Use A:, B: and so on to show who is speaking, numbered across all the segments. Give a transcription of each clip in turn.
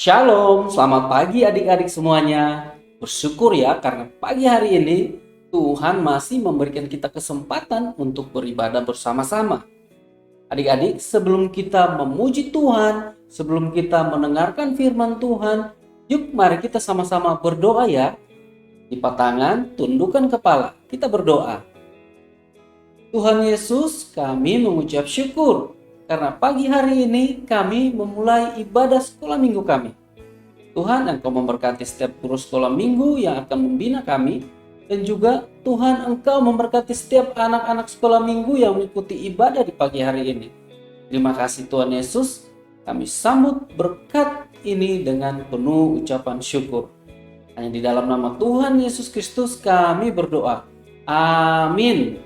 A: Shalom, selamat pagi adik-adik semuanya. Bersyukur ya karena pagi hari ini Tuhan masih memberikan kita kesempatan untuk beribadah bersama-sama. Adik-adik, sebelum kita memuji Tuhan, sebelum kita mendengarkan firman Tuhan, yuk mari kita sama-sama berdoa ya. Lipat tangan, tundukkan kepala, kita berdoa. Tuhan Yesus, kami mengucap syukur karena pagi hari ini kami memulai ibadah sekolah minggu kami. Tuhan, Engkau memberkati setiap guru sekolah minggu yang akan membina kami. Dan juga Tuhan, Engkau memberkati setiap anak-anak sekolah minggu yang mengikuti ibadah di pagi hari ini. Terima kasih Tuhan Yesus, kami sambut berkat ini dengan penuh ucapan syukur. Hanya di dalam nama Tuhan Yesus Kristus kami berdoa. Amin.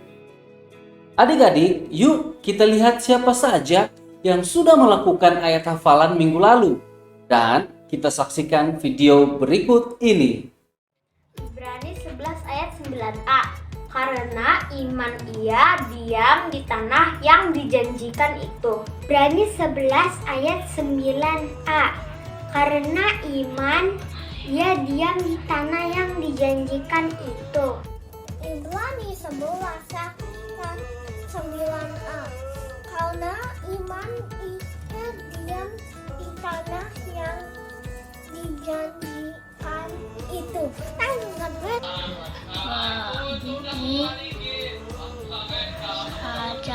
A: Adik-adik, yuk kita lihat siapa saja yang sudah melakukan ayat hafalan minggu lalu. Dan kita saksikan video berikut ini.
B: Ibrani 11 ayat 9a. Karena iman ia diam di tanah yang dijanjikan itu. Ibrani 11 ayat 9a. Karena iman ia diam di tanah yang dijanjikan itu.
C: Ibrani 11 ayat 9a. Karena iman ia diam di tanah yang dijanjikan itu.
B: Iman dah diam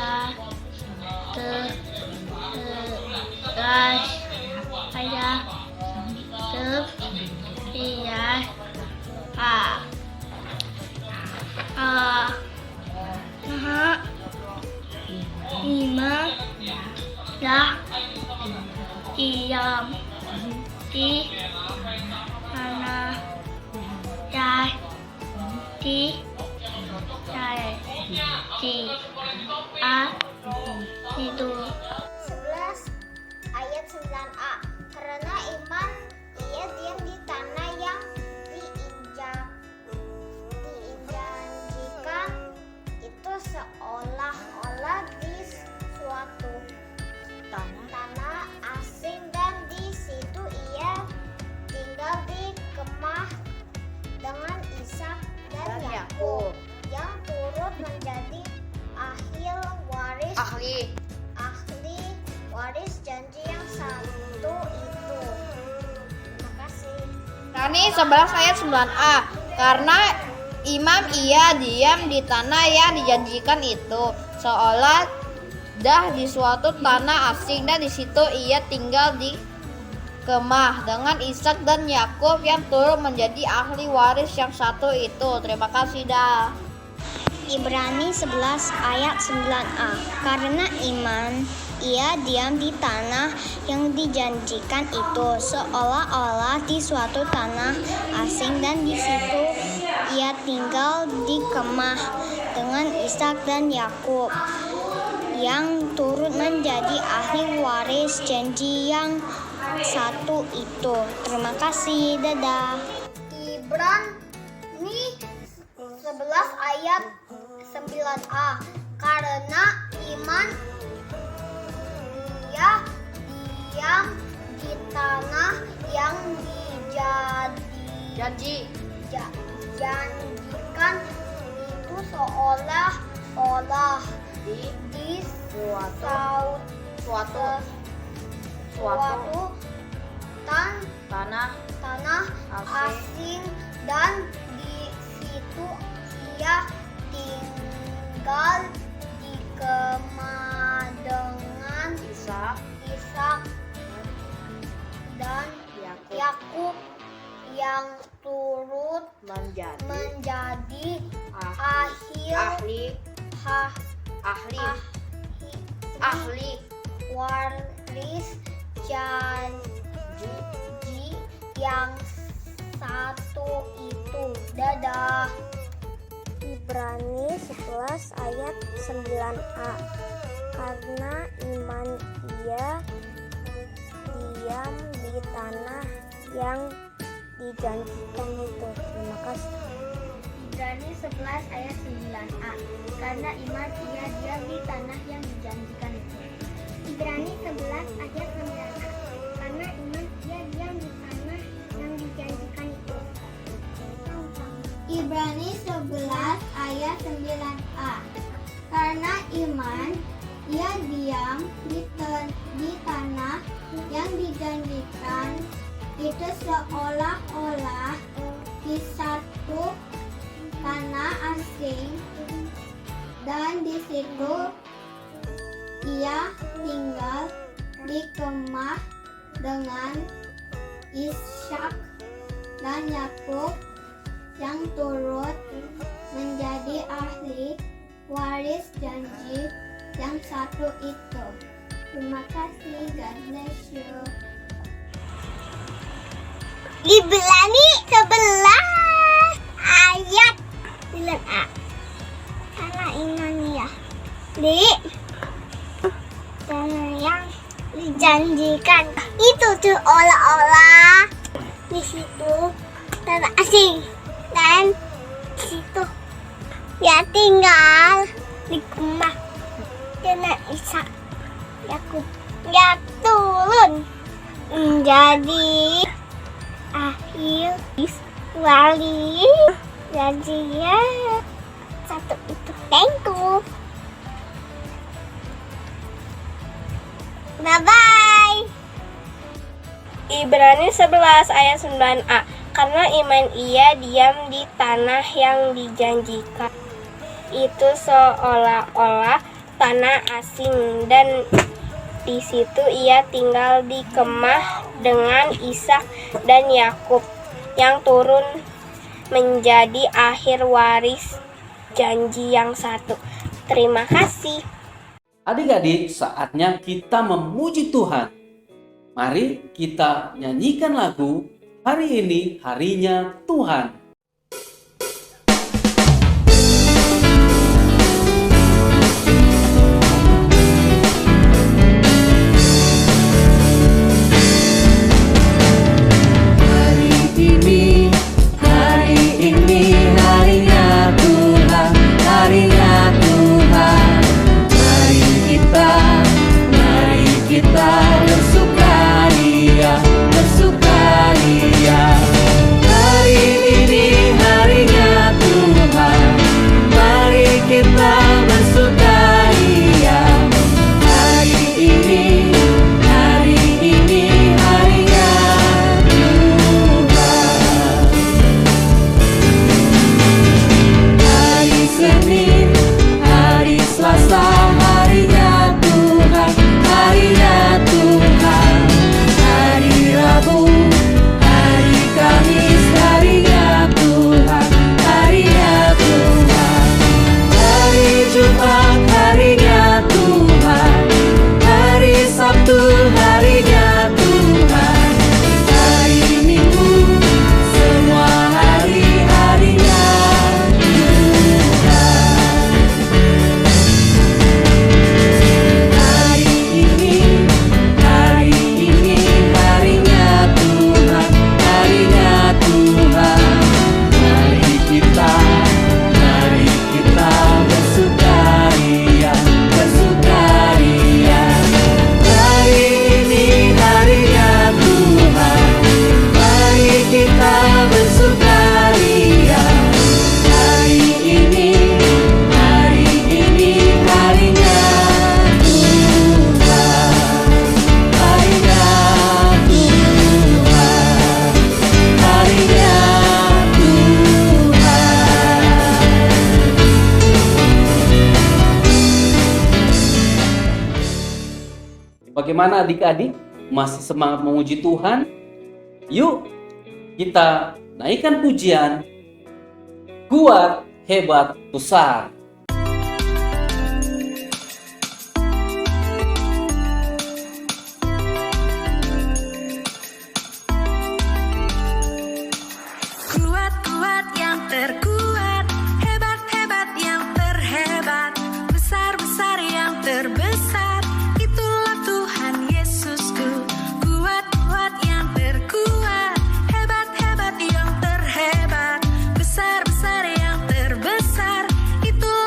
B: di tanah itu.
C: 11 ayat 9a. Karena iman ia diam di tanah yang dijanjikan itu seolah-olah di suatu tanah asing, dan di situ ia tinggal di kemah dengan Ishak dan Yakub yang turut menjadi ahli waris janji yang satu itu. Terima kasih.
D: Ibrani 11 ayat 9a. Karena imam ia diam di tanah yang dijanjikan itu, seolah dah di suatu tanah asing, dan di situ ia tinggal di kemah dengan Ishak dan Yakub yang turut menjadi ahli waris yang satu itu. Terima kasih dah.
C: Ibrani 11 ayat 9a. Karena iman ia diam di tanah yang dijanjikan itu, seolah-olah di suatu tanah asing, dan di situ ia tinggal di kemah dengan Ishak dan Yakub yang turut menjadi ahli waris janji yang satu itu. Terima kasih, dadah. Ibrani 11 ayat 9a. Karena iman ia diam di tanah yang dijanjikan itu, seolah-olah di suatu tanah asing, dan di situ ia tinggal di kemah dengan Ishak dan Yakub yang turut menjadi ahli waris janji yang satu itu. Dadah.
E: Ibrani 11 ayat 9a. Karena iman ia diam di tanah yang dijanjikan itu. Terima kasih.
B: Ibrani 11 ayat 9a. Karena iman ia diam di tanah yang dijanjikan itu.
C: Ibrani 11 ayat 9a. Karena iman ia diam di
B: dijanjikan itu.
C: Ibrani 11 ayat 9a. Karena iman, ia diam di tanah yang dijanjikan itu seolah-olah di satu tanah asing, dan di situ ia tinggal di kemah dengan Ishak dan Yakub yang turut menjadi ahli waris janji yang satu itu. Terima kasih, God bless you.
B: Ibrani 11 ayat 9a. Karena iman ia di tanah yang dijanjikan itu seolah-olah di situ tanah asing, dan di situ ia tinggal di kemah dengan Ishak Yakub yang turun menjadi akhir wali janjinya satu itu. Thank you. Bye-bye.
E: Ibrani 11 ayat 9a. Karena iman ia diam di tanah yang dijanjikan itu seolah-olah tanah asing, dan di situ ia tinggal di kemah dengan Ishak dan Yakub yang turun menjadi akhir waris janji yang satu. Terima kasih.
A: Adik-adik, saatnya kita memuji Tuhan. Mari kita nyanyikan lagu Hari Ini Harinya Tuhan. Bagaimana adik-adik? Masih semangat memuji Tuhan? Yuk, kita naikkan pujian. Kuat, hebat, besar.
F: Kuat-kuat yang terkuat, hebat-hebat yang terhebat, besar-besar yang terbesar, itulah Tuhan Yesusku. Kuat-kuat yang terkuat, hebat-hebat yang terhebat, besar-besar yang terbesar, itulah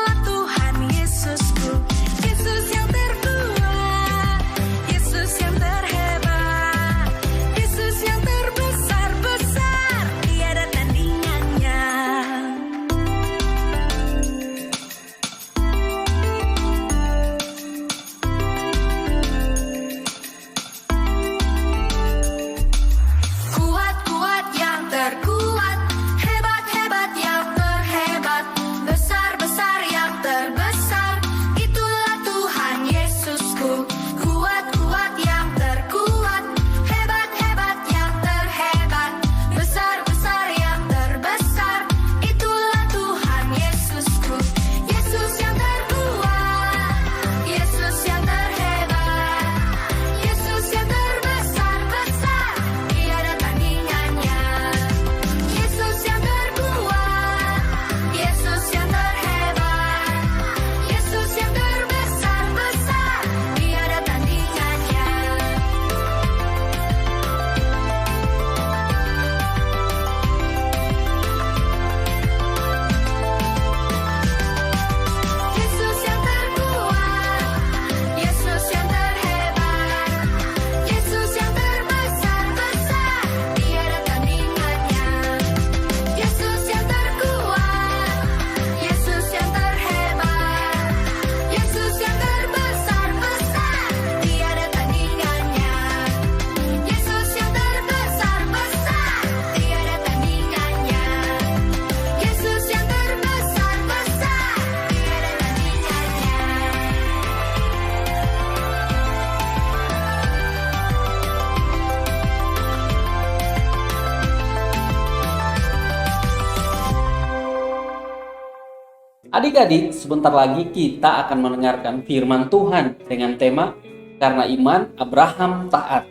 A: Adik-adik, sebentar lagi kita akan mendengarkan firman Tuhan dengan tema Karena Iman Abraham Taat.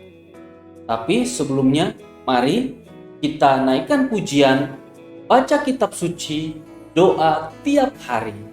A: Tapi sebelumnya, mari kita naikkan pujian, baca kitab suci, doa tiap hari.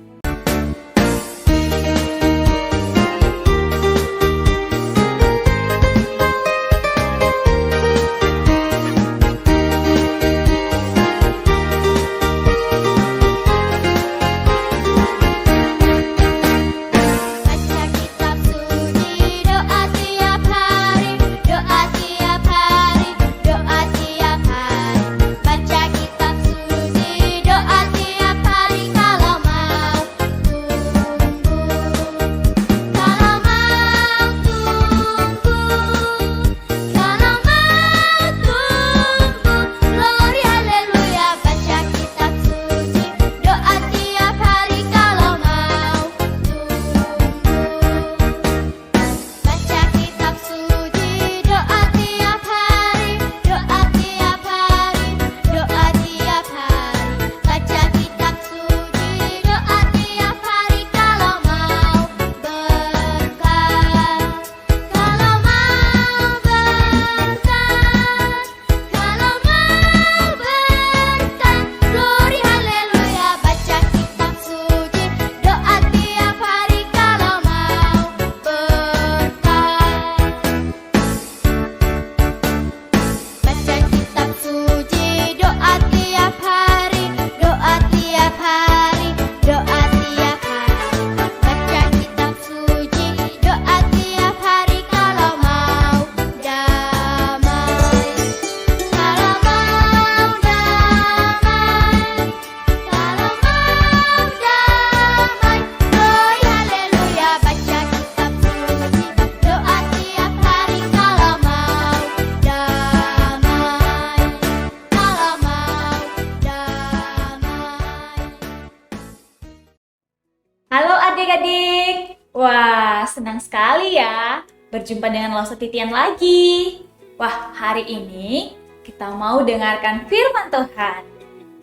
G: Halo adik-adik, wah senang sekali ya berjumpa dengan Losa Titian lagi. Wah, hari ini kita mau dengarkan firman Tuhan.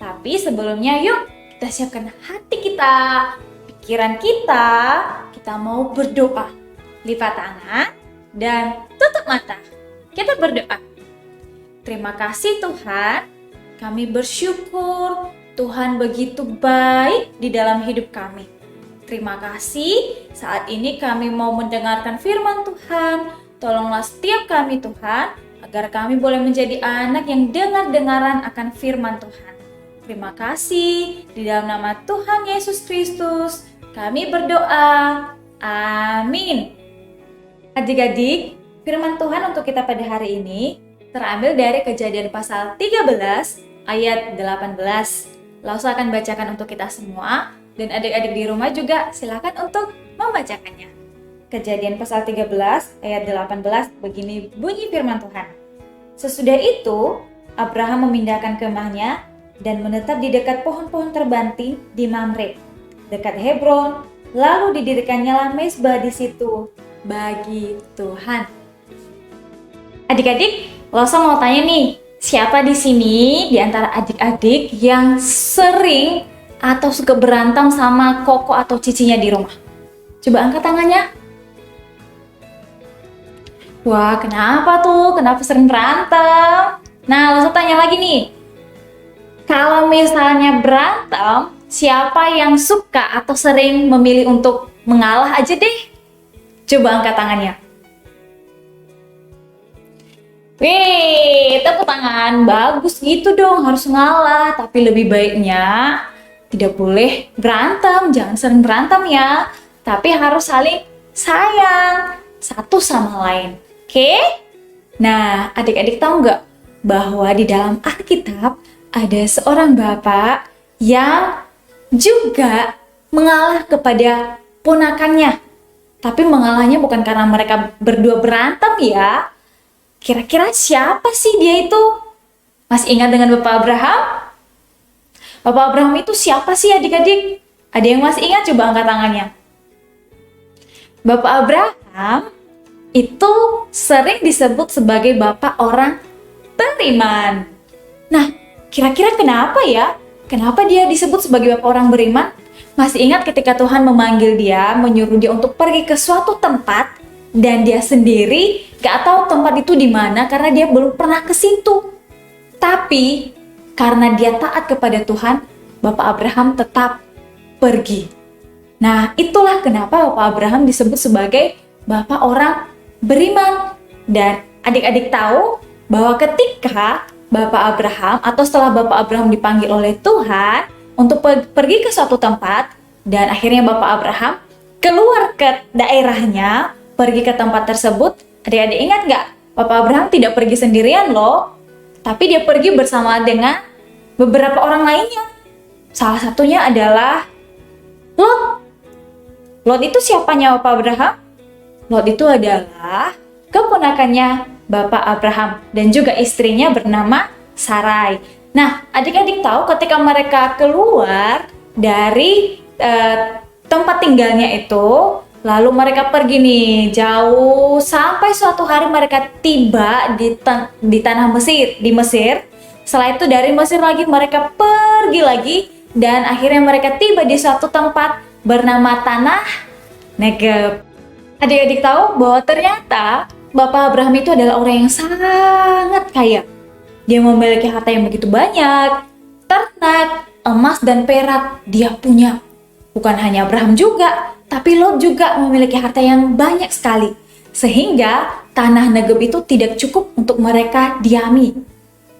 G: Tapi sebelumnya yuk kita siapkan hati kita, pikiran kita mau berdoa. Lipat tangan dan tutup mata. Kita berdoa. Terima kasih Tuhan, kami bersyukur Tuhan begitu baik di dalam hidup kami. Terima kasih, saat ini kami mau mendengarkan firman Tuhan. Tolonglah setiap kami Tuhan, agar kami boleh menjadi anak yang dengar-dengaran akan firman Tuhan. Terima kasih, di dalam nama Tuhan Yesus Kristus, kami berdoa. Amin. Adik-adik, firman Tuhan untuk kita pada hari ini terambil dari Kejadian pasal 13 ayat 18. Lausa akan bacakan untuk kita semua. Dan adik-adik di rumah juga silakan untuk membacakannya. Kejadian pasal 13 ayat 18 begini bunyi firman Tuhan. Sesudah itu, Abraham memindahkan kemahnya dan menetap di dekat pohon-pohon terbanting di Mamre, dekat Hebron, lalu didirikannya lah mezbah di situ bagi Tuhan. Adik-adik, Losa mau tanya nih, siapa di sini di antara adik-adik yang sering atau suka berantem sama koko atau cicinya di rumah? Coba angkat tangannya. Wah, kenapa tuh? Kenapa sering berantem? Nah, Losa tanya lagi nih. Kalau misalnya berantem, siapa yang suka atau sering memilih untuk mengalah aja deh? Coba angkat tangannya. Wih, tepuk tangan. Bagus gitu dong, harus ngalah. Tapi lebih baiknya tidak boleh berantem, jangan sering berantem ya. Tapi harus saling sayang satu sama lain. Oke? Nah, adik-adik tahu nggak bahwa di dalam Alkitab ada seorang bapak yang juga mengalah kepada ponakannya. Tapi mengalahnya bukan karena mereka berdua berantem ya. Kira-kira siapa sih dia itu? Masih ingat dengan Bapak Abraham? Bapak Abraham itu siapa sih adik-adik? Ada yang masih ingat? Coba angkat tangannya. Bapak Abraham itu sering disebut sebagai bapak orang beriman. Nah, kira-kira kenapa ya? Kenapa dia disebut sebagai bapak orang beriman? Masih ingat ketika Tuhan memanggil dia, menyuruh dia untuk pergi ke suatu tempat, dan dia sendiri gak tahu tempat itu di mana karena dia belum pernah ke situ. Tapi karena dia taat kepada Tuhan, Bapak Abraham tetap pergi. Nah, itulah kenapa Bapak Abraham disebut sebagai Bapak orang beriman. Dan adik-adik tahu bahwa ketika Bapak Abraham atau setelah Bapak Abraham dipanggil oleh Tuhan untuk pergi ke suatu tempat, dan akhirnya Bapak Abraham keluar ke daerahnya, pergi ke tempat tersebut, adik-adik ingat nggak? Bapak Abraham tidak pergi sendirian loh, tapi dia pergi bersama dengan beberapa orang lainnya. Salah satunya adalah Lot. Lot itu siapanya Bapak Abraham? Lot itu adalah keponakannya Bapak Abraham dan juga istrinya bernama Sarai. Nah, adik-adik tahu ketika mereka keluar dari tempat tinggalnya itu, lalu mereka pergi nih jauh sampai suatu hari mereka tiba di tanah Mesir, di Mesir. Setelah itu dari Mesir lagi mereka pergi lagi dan akhirnya mereka tiba di suatu tempat bernama tanah Negeb. Adik-adik tahu bahwa ternyata Bapak Abraham itu adalah orang yang sangat kaya. Dia memiliki harta yang begitu banyak, ternak, emas dan perak dia punya. Bukan hanya Abraham juga, tapi Lot juga memiliki harta yang banyak sekali. Sehingga tanah Negeb itu tidak cukup untuk mereka diami,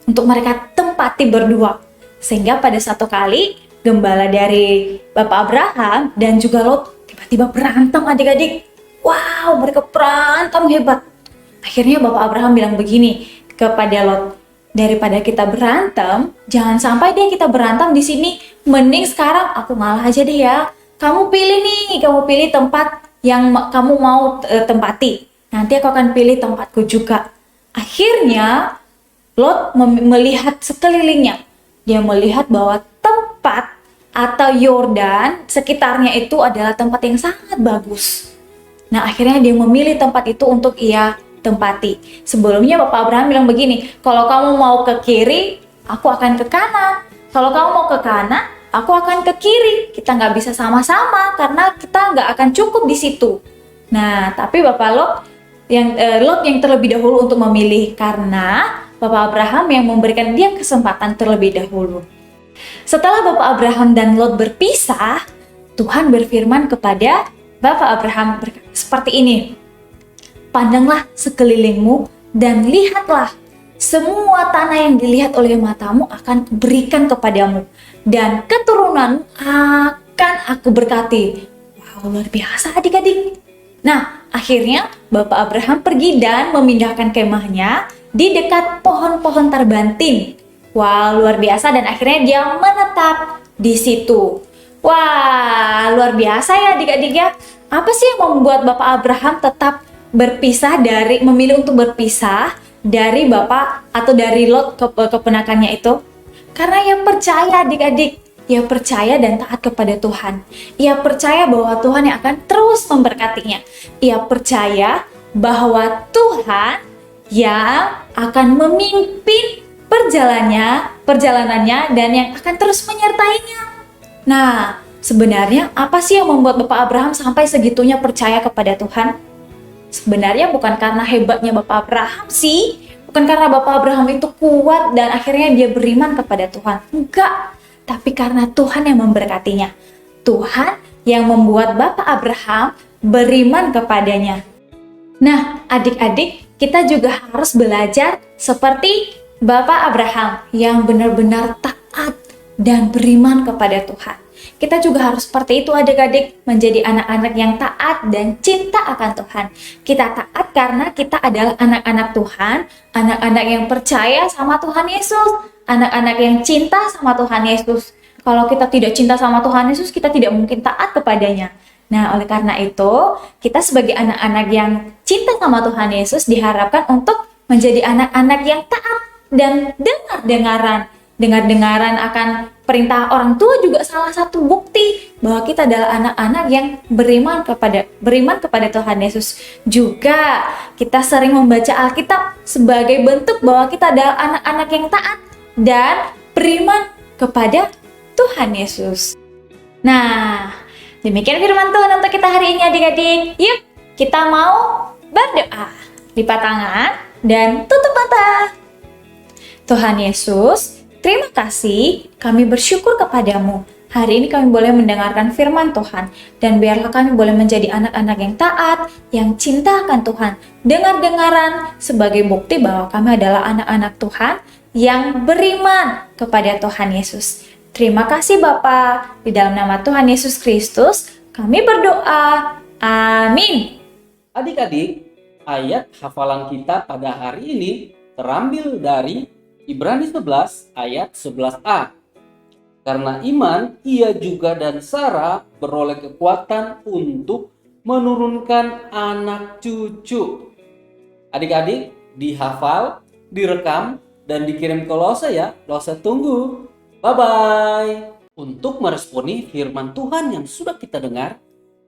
G: untuk mereka tempati berdua. Sehingga pada satu kali, gembala dari Bapak Abraham dan juga Lot tiba-tiba berantem adik-adik. Wow, mereka berantem hebat. Akhirnya Bapak Abraham bilang begini kepada Lot, daripada kita berantem, jangan sampai deh kita berantem di sini. Mending sekarang aku ngalah aja deh ya. Kamu pilih tempat yang kamu mau tempati. Nanti aku akan pilih tempatku juga. Akhirnya Lot melihat sekelilingnya. Dia melihat bahwa tempat atau Yordan sekitarnya itu adalah tempat yang sangat bagus. Nah, akhirnya dia memilih tempat itu untuk ia tempati. Sebelumnya Bapak Abraham bilang begini, kalau kamu mau ke kiri, aku akan ke kanan. Kalau kamu mau ke kanan, aku akan ke kiri. Kita nggak bisa sama-sama karena kita nggak akan cukup di situ. Nah, tapi Bapak Lot yang terlebih dahulu untuk memilih karena Bapak Abraham yang memberikan dia kesempatan terlebih dahulu. Setelah Bapak Abraham dan Lot berpisah, Tuhan berfirman kepada Bapak Abraham seperti ini. Pandanglah sekelilingmu dan lihatlah, semua tanah yang dilihat oleh matamu akan kuberikan kepadamu dan keturunanmu akan aku berkati. Wow, luar biasa adik-adik. Nah, akhirnya Bapak Abraham pergi dan memindahkan kemahnya di dekat pohon-pohon terbanting. Wow, luar biasa, dan akhirnya dia menetap di situ. Wah, luar biasa ya adik-adik ya. Apa sih yang membuat Bapak Abraham tetap memilih untuk berpisah dari Bapak atau dari Lot keponakannya itu? Karena ia percaya adik-adik, ia percaya dan taat kepada Tuhan. Ia percaya bahwa Tuhan yang akan terus memberkatinya. Ia percaya bahwa Tuhan yang akan memimpin perjalanannya dan yang akan terus menyertainya. Nah, sebenarnya apa sih yang membuat Bapak Abraham sampai segitunya percaya kepada Tuhan? Sebenarnya bukan karena hebatnya Bapak Abraham sih, bukan karena Bapak Abraham itu kuat dan akhirnya dia beriman kepada Tuhan. Enggak, tapi karena Tuhan yang memberkatinya. Tuhan yang membuat Bapak Abraham beriman kepadanya. Nah, adik-adik, kita juga harus belajar seperti Bapak Abraham yang benar-benar taat dan beriman kepada Tuhan. Kita juga harus seperti itu adik-adik, menjadi anak-anak yang taat dan cinta akan Tuhan. Kita taat karena kita adalah anak-anak Tuhan, anak-anak yang percaya sama Tuhan Yesus, anak-anak yang cinta sama Tuhan Yesus. Kalau kita tidak cinta sama Tuhan Yesus, kita tidak mungkin taat kepadanya. Nah, oleh karena itu, kita sebagai anak-anak yang cinta sama Tuhan Yesus diharapkan untuk menjadi anak-anak yang taat dan dengar-dengaran akan perintah orang tua juga salah satu bukti bahwa kita adalah anak-anak yang beriman kepada Tuhan Yesus. Juga kita sering membaca Alkitab sebagai bentuk bahwa kita adalah anak-anak yang taat dan beriman kepada Tuhan Yesus. Nah, demikian firman Tuhan untuk kita hari ini adik-adik. Yuk, kita mau berdoa. Lipat tangan dan tutup mata. Tuhan Yesus, terima kasih, kami bersyukur kepadamu. Hari ini kami boleh mendengarkan firman Tuhan, dan biarlah kami boleh menjadi anak-anak yang taat, yang cinta akan Tuhan. Dengar-dengaran sebagai bukti bahwa kami adalah anak-anak Tuhan yang beriman kepada Tuhan Yesus. Terima kasih Bapa, di dalam nama Tuhan Yesus Kristus, kami berdoa. Amin.
A: Adik-adik, ayat hafalan kita pada hari ini terambil dari Ibrani 11 ayat 11a. Karena iman, ia juga dan Sarah beroleh kekuatan untuk menurunkan anak cucu. Adik-adik, dihafal, direkam, dan dikirim ke Lose ya. Lose tunggu. Bye-bye. Untuk meresponi firman Tuhan yang sudah kita dengar,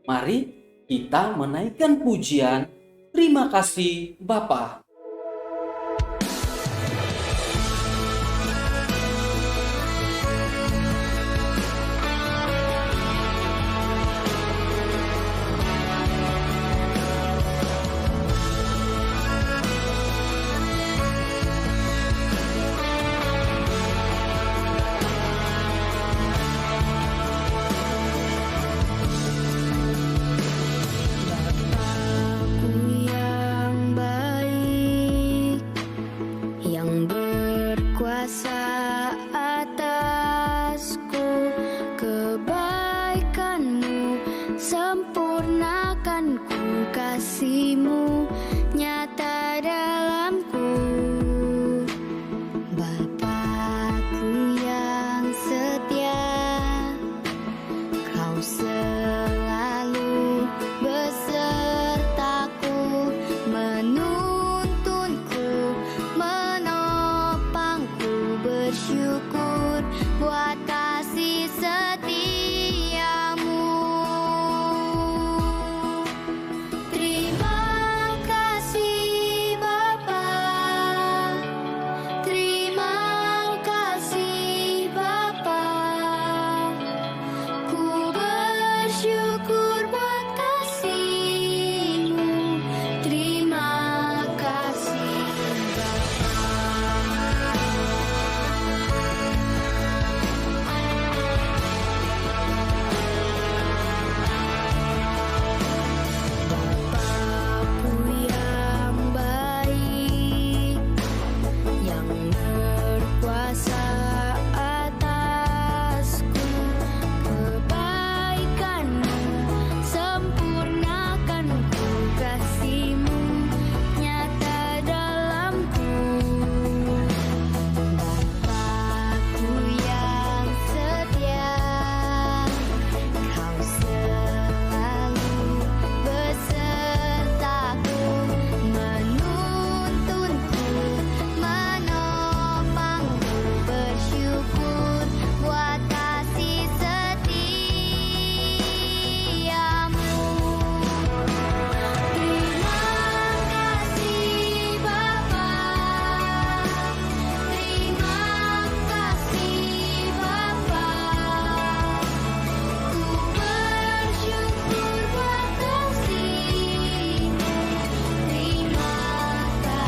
A: mari kita menaikkan pujian. Terima kasih Bapa.
F: Sempurnakan ku kasih-Mu nyata dalamku. Bapakku yang setia, Kau selalu besertaku, menuntunku, menopangku. Bersyukur buat kasih setia-Mu. Terima kasih Bapa, terima kasih Bapa. Ku bersyukur buat kasih-Mu. Terima kasih Bapakku yang baik, yang berkuasa atasku. Kebaikan-Mu sempurnakan ku kasih-Mu nyata dalamku. Bapakku yang setia, Kau selalu besertaku, menuntunku, menopangku. Bersyukur buat kasih setia-Mu. Terima kasih Bapa, terima kasih Bapa. Ku bersyukur buat kasih-Mu. Terima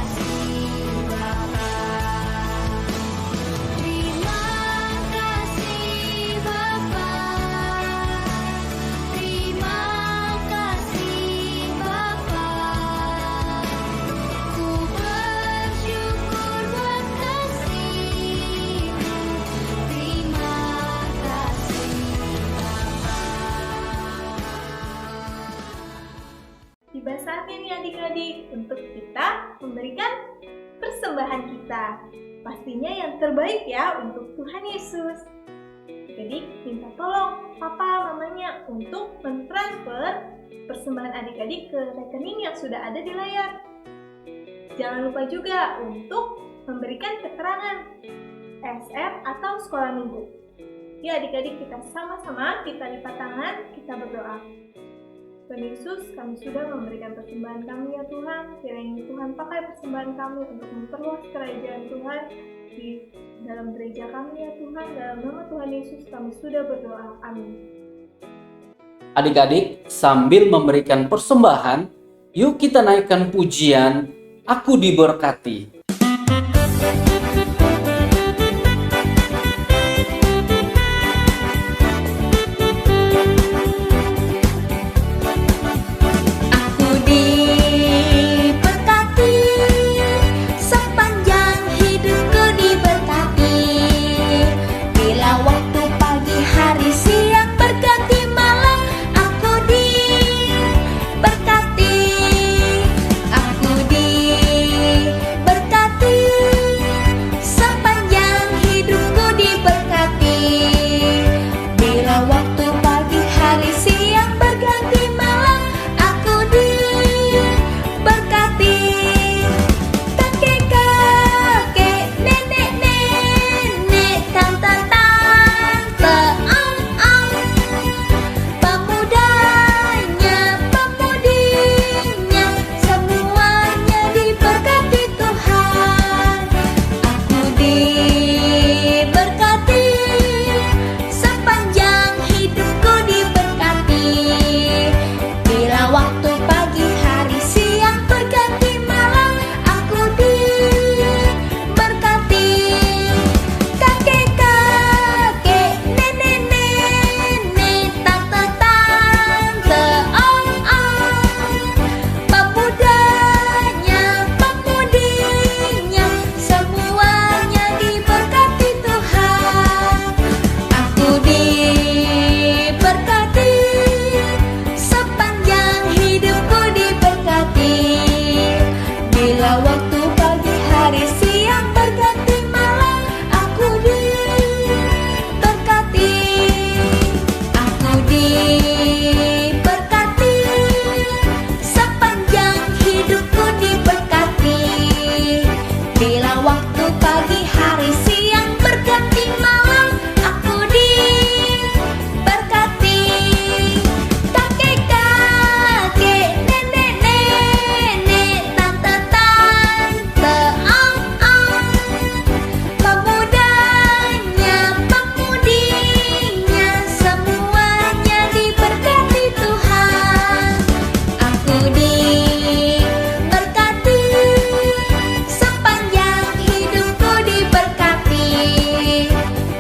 F: kasih Bapa, terima kasih Bapa, terima kasih Bapa. Ku bersyukur buat kasih-Mu. Terima kasih
H: Tiba saatnya nih adik-adik untuk kita memberikan persembahan kita. Pastinya yang terbaik ya untuk Tuhan Yesus. Adik-adik minta tolong papa mamanya untuk mentransfer persembahan adik-adik ke rekening yang sudah ada di layar. Jangan lupa juga untuk memberikan keterangan SM atau sekolah minggu. Ya adik-adik, kita sama-sama kita lipat tangan, kita berdoa. Tuhan Yesus, kami sudah memberikan persembahan kami ya Tuhan. Kiranya Tuhan pakai persembahan kami untuk memperluas kerajaan Tuhan di dalam gereja kami ya Tuhan. Dalam nama Tuhan Yesus kami sudah berdoa. Amin.
A: Adik-adik, sambil memberikan persembahan, yuk kita naikkan pujian, Aku Diberkati.
F: Aku diberkati, sepanjang hidupku diberkati. Bila waktu pagi, hari, siang berganti malam, aku diberkati. Aku diberkati, sepanjang hidupku diberkati. Bila waktu pagi, hari, siang berganti malam, aku diberkati. Kakek-kakek, nenek-nenek, tante-tante, om-om, pemudanya, pemudinya, semuanya diberkati Tuhan. Aku diberkati, sepanjang hidupku diberkati. Bila waktu pagi, hari, siang berganti malam, aku diberkati. Kakek-kakek, nenek-nenek, tante-tante, om-om, pemudanya, pemudinya, semuanya diberkati Tuhan. Aku diberkati, sepanjang hidupku diberkati. Bila waktu pagi, hari, siang berganti malam, aku diberkati. Aku diberkati, sepanjang hidupku diberkati. Bila waktu pagi, hari, siang berganti malam, aku diberkati. Kakek-kakek, nenek-nenek, tante-tante, om-om, pemudanya, pemudinya, semuanya diberkati Tuhan. Aku diberkati, sepanjang hidupku diberkati.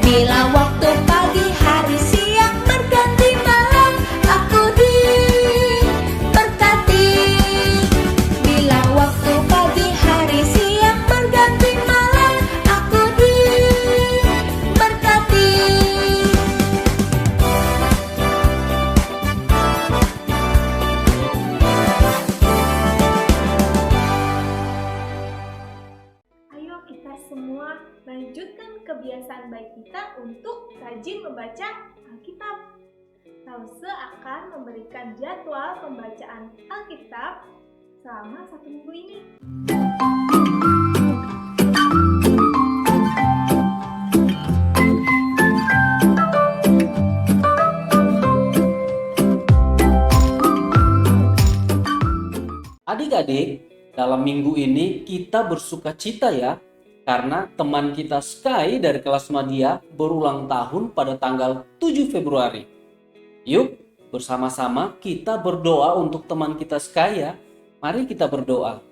F: Bila waktu pagi, hari, siang berganti malam, aku diberkati. Bila waktu pagi, hari, siang berganti malam, aku diberkati.
H: Ayo kita semua lanjutkan kebiasaan baik kita untuk rajin membaca Alkitab. Tause akan memberikan jadwal pembacaan Alkitab selama 1 minggu ini.
A: Adik-adik, dalam minggu ini kita bersuka cita ya, karena teman kita Sky dari kelas Madya berulang tahun pada tanggal 7 Februari. Yuk, bersama-sama kita berdoa untuk teman kita Sky ya. Mari kita berdoa.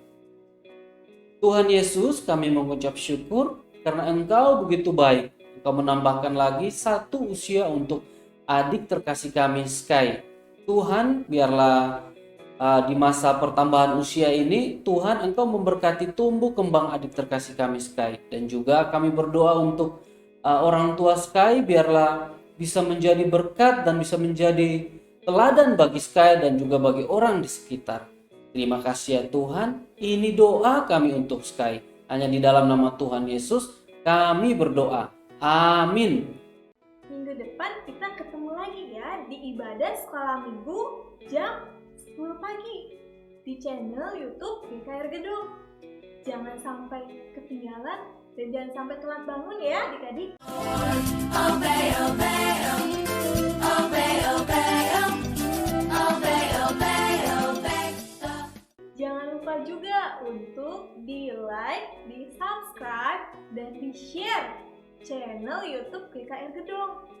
A: Tuhan Yesus, kami mengucap syukur karena Engkau begitu baik. Engkau menambahkan lagi 1 usia untuk adik terkasih kami Sky. Tuhan, biarlah di masa pertambahan usia ini, Tuhan Engkau memberkati tumbuh kembang adik terkasih kami Sky. Dan juga kami berdoa untuk orang tua Sky, biarlah bisa menjadi berkat dan bisa menjadi teladan bagi Sky dan juga bagi orang di sekitar. Terima kasih ya Tuhan, ini doa kami untuk Sky. Hanya di dalam nama Tuhan Yesus kami berdoa. Amin.
H: Minggu depan kita ketemu lagi ya di ibadah sekolah minggu jam 10 pagi di channel YouTube GKR Gedung. Jangan sampai ketinggalan dan jangan sampai telat bangun ya adik-adik.
F: Obey, obey, obey, obey, obey, obey, obey.
H: Jangan lupa juga untuk di like, di subscribe, dan di share channel YouTube GKR Gedung.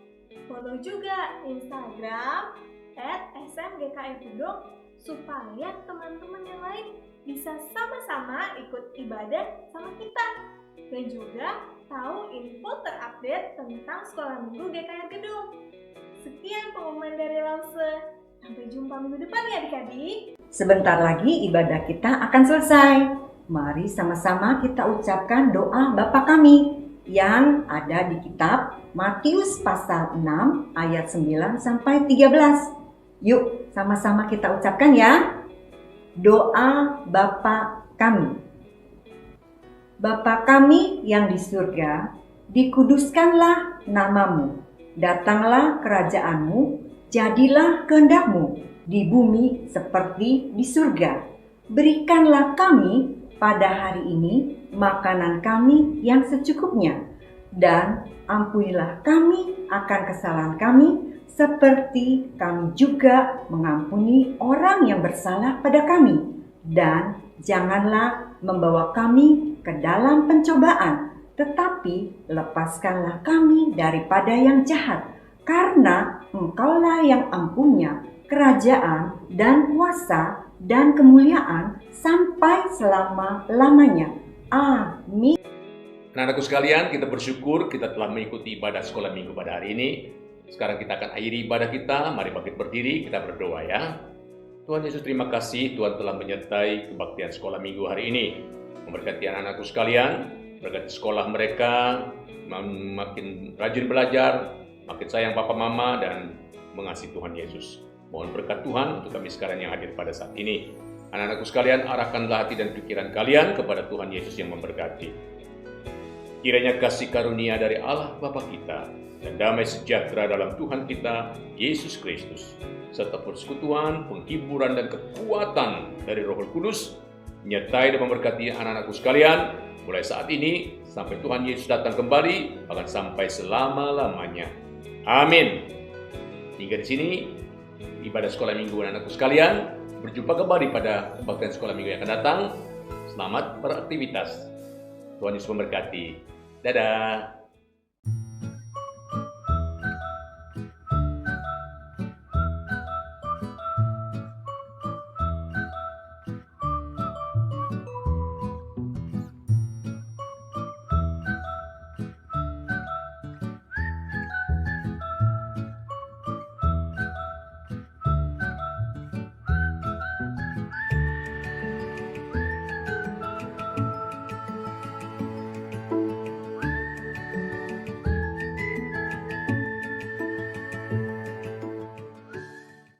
H: Follow juga Instagram, @smgkf Gedong supaya teman-teman yang lain bisa sama-sama ikut ibadah sama kita dan juga tahu info terupdate tentang Sekolah Minggu GKR Gedong. Sekian pengumuman dari Lause. Sampai jumpa minggu depan ya adik-adik.
I: Sebentar lagi ibadah kita akan selesai. Mari sama-sama kita ucapkan doa Bapa kami yang ada di kitab Matius pasal 6 ayat 9 sampai 13. Yuk sama-sama kita ucapkan ya. Doa Bapa kami. Bapa kami yang di surga, dikuduskanlah namamu. Datanglah kerajaanmu, jadilah kehendak-Mu di bumi seperti di surga. Berikanlah kami pada hari ini makanan kami yang secukupnya, dan ampunilah kami akan kesalahan kami seperti kami juga mengampuni orang yang bersalah pada kami. Dan janganlah membawa kami ke dalam pencobaan, tetapi lepaskanlah kami daripada yang jahat. Karena Engkaulah yang empunya kerajaan dan kuasa dan kemuliaan sampai selama-lamanya. Amin.
J: Anak-anakku sekalian, kita bersyukur kita telah mengikuti ibadah sekolah minggu pada hari ini. Sekarang kita akan akhiri ibadah kita. Mari bangkit berdiri, kita berdoa ya. Tuhan Yesus, terima kasih Tuhan telah menyertai kebaktian sekolah minggu hari ini. Memberkati anak-anakku sekalian, berkati sekolah mereka, makin rajin belajar, makin sayang papa mama, dan mengasihi Tuhan Yesus. Mohon berkat Tuhan untuk kami sekarang yang hadir pada saat ini. Anak-anakku sekalian, arahkanlah hati dan pikiran kalian kepada Tuhan Yesus yang memberkati. Kiranya kasih karunia dari Allah Bapa kita dan damai sejahtera dalam Tuhan kita, Yesus Kristus, serta persekutuan, penghiburan, dan kekuatan dari Roh Kudus, menyertai dan memberkati anak-anakku sekalian, mulai saat ini sampai Tuhan Yesus datang kembali, bahkan sampai selama-lamanya. Amin. Hingga di sini, ibadah sekolah minggu anak-anakku sekalian. Berjumpa kembali pada kebaktian sekolah minggu yang akan datang. Selamat beraktivitas. Tuhan Yesus memberkati. Dadah.